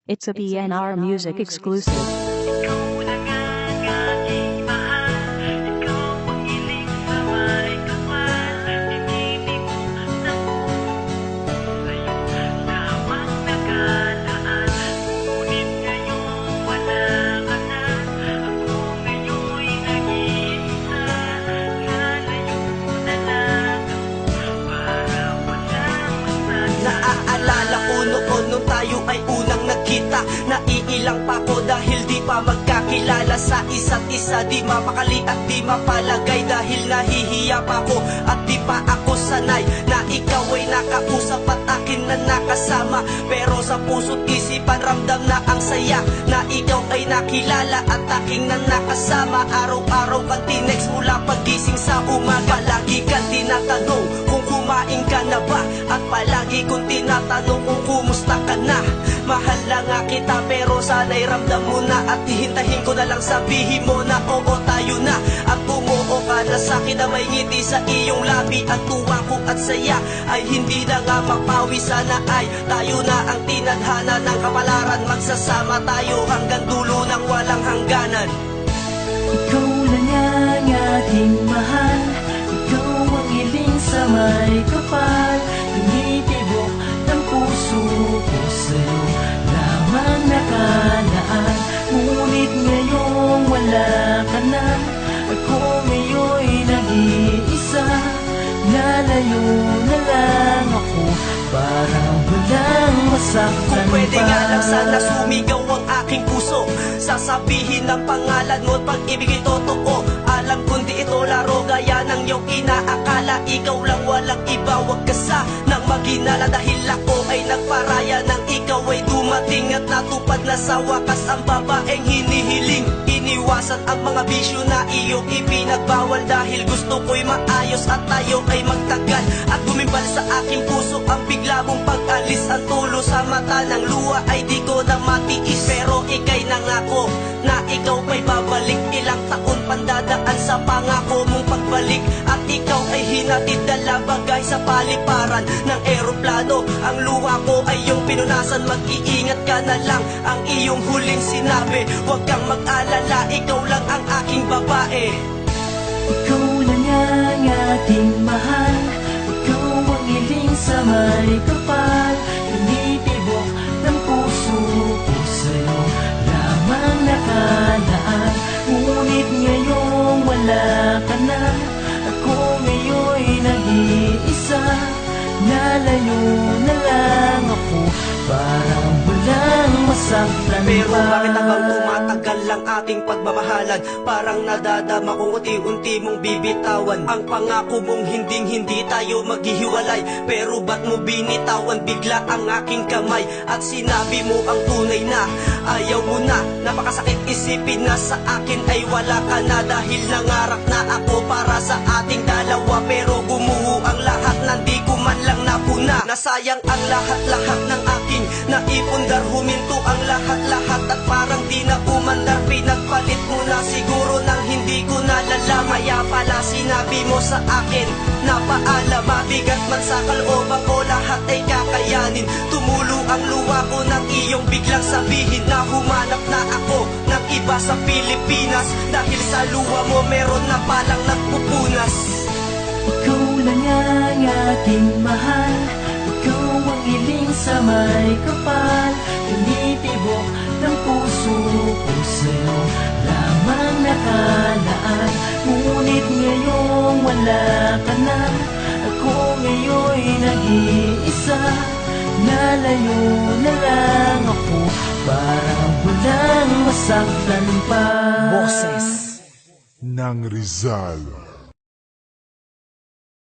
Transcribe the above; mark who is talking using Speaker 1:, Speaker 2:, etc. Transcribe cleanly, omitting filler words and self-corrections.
Speaker 1: It's a BNR Music exclusive.
Speaker 2: Ikaw lang ang aking mahal, ikaw ang hiling sa may kapal. Hinihintay mo ng sa'yo lamang nagalaan. Ngunit ngayon wala ka na, ako ngayon'y nag-iisa. Lalayo na lang ako para walang masaya.
Speaker 3: Naaalala ko noon nung tayo ay unang nagkita. Naiilang pa ko dahil di pa magkakilala sa isa't isa. Di mapakali at di mapalagay dahil nahihiya pa ko at di pa ako sanay na ikaw ay nakausap at akin na nakasama. Pero sa puso't isipan ramdam na ang saya na ikaw ay nakilala at aking na nakasama. Araw-araw kang tinext mula pagising sa umaga. Palagi kang tinatanong kung kumain ka na ba, at palagi kong tinatanong kung kumusta ka na. Mahal na nga kita pero sana'y ramdam mo na, at hihintahin ko na lang sabihin mo na oo tayo na. At umuo ka na sa'kin na may ngiti sa iyong labi, at tuwa ko at saya ay hindi na nga mapawi. Sana ay tayo na ang tinadhana ng kapalaran. Magsasama tayo hanggang dulo ng walang hangganan.
Speaker 2: Ikaw lang ang aking mahal, ikaw ang hiling sa may kapal. Tinitibok ng puso ko sa'yo lamang nakalaan. Ngunit ngayong wala ka na, ako ngayon'y nag-iisa. Lalayo na lang ako para walang masaktan.
Speaker 3: Kung pwede nga lang sana sumigaw ang aking puso, sasabihin ng pangalan mo at pag-ibig ay totoo. Alam kong di ito laro gaya ng iyong inaakala. Ikaw lang walang iba, wag ka sanang maghinala. Dahil ako ay nagparaya ng ikaw ay dumating at natupad na sa wakas ang babaeng hinihiling. Iniwasan ang mga bisyo na iyong ipinagbawal dahil gusto ko'y maayos at tayo ay magtagal. At gumimbal sa aking puso ang bigla mong pag-alis. Ang tulo sa mata ng luha ay di ko na matiis. Pero ika'y nangako na ikaw pa'y babalik. Ilang taon pandadaan sa pangako mong pagbalik. At ikaw ay hinatid dala bagay sa paliparan ng eroplano. Ang luha ko ay iyong pinunasan, mag-iingat ka na lang. Ang iyong huling sinabi, huwag kang mag-alala, ikaw lang ang aking babae.
Speaker 2: Ikaw lang ang aking mahal, ikaw ang hiling sa may kapal. Tinitibok ng puso ko sa'yo lamang nakalaan. Ngunit ngayong wala ka na, ako ngayon'y nag-iisa. Lalayo na lang ako para walang masaktan pa.
Speaker 3: Pero bakit hanggang tumatagal lang ating pagmamahalan? Parang nadadama kong unti-unti mong bibitawan ang pangako mong hinding-hindi tayo maghihiwalay. Pero ba't mo binitawan bigla ang aking kamay? At sinabi mo ang tunay na ayaw mo na. Napakasakit isipin na sa akin ay wala ka na. Dahil nangarap na ako para sa ating dalawa. Pero gumuho ang lahat, nandi ko man lang napuna. Nasayang ang lahat-lahat ng aking naipundar. Huminto ang lahat-lahat at parang di na umandar. Pinagpalit mo na siguro nang hindi ko nalalaman. Kaya pala sinabi mo sa akin na paalam. Mabigat man sa kalooban ko, lahat ay kakayanin. Tumulo ang luha ko nang iyong biglang sabihin na humanap na ako ng iba sa Pilipinas. Dahil sa luha mo meron na palang nagpupunas.
Speaker 2: Ikaw lang ang aking mahal, ikaw ang hiling sa may kapal. Tinitibok ng puso ko sa'yo lamang nakalaan. Ngunit ngayong wala ka na, ako ngayon'y nag-iisa. Lalayo na lang ako para walang masaktan pa.
Speaker 4: Boses ng Rizal.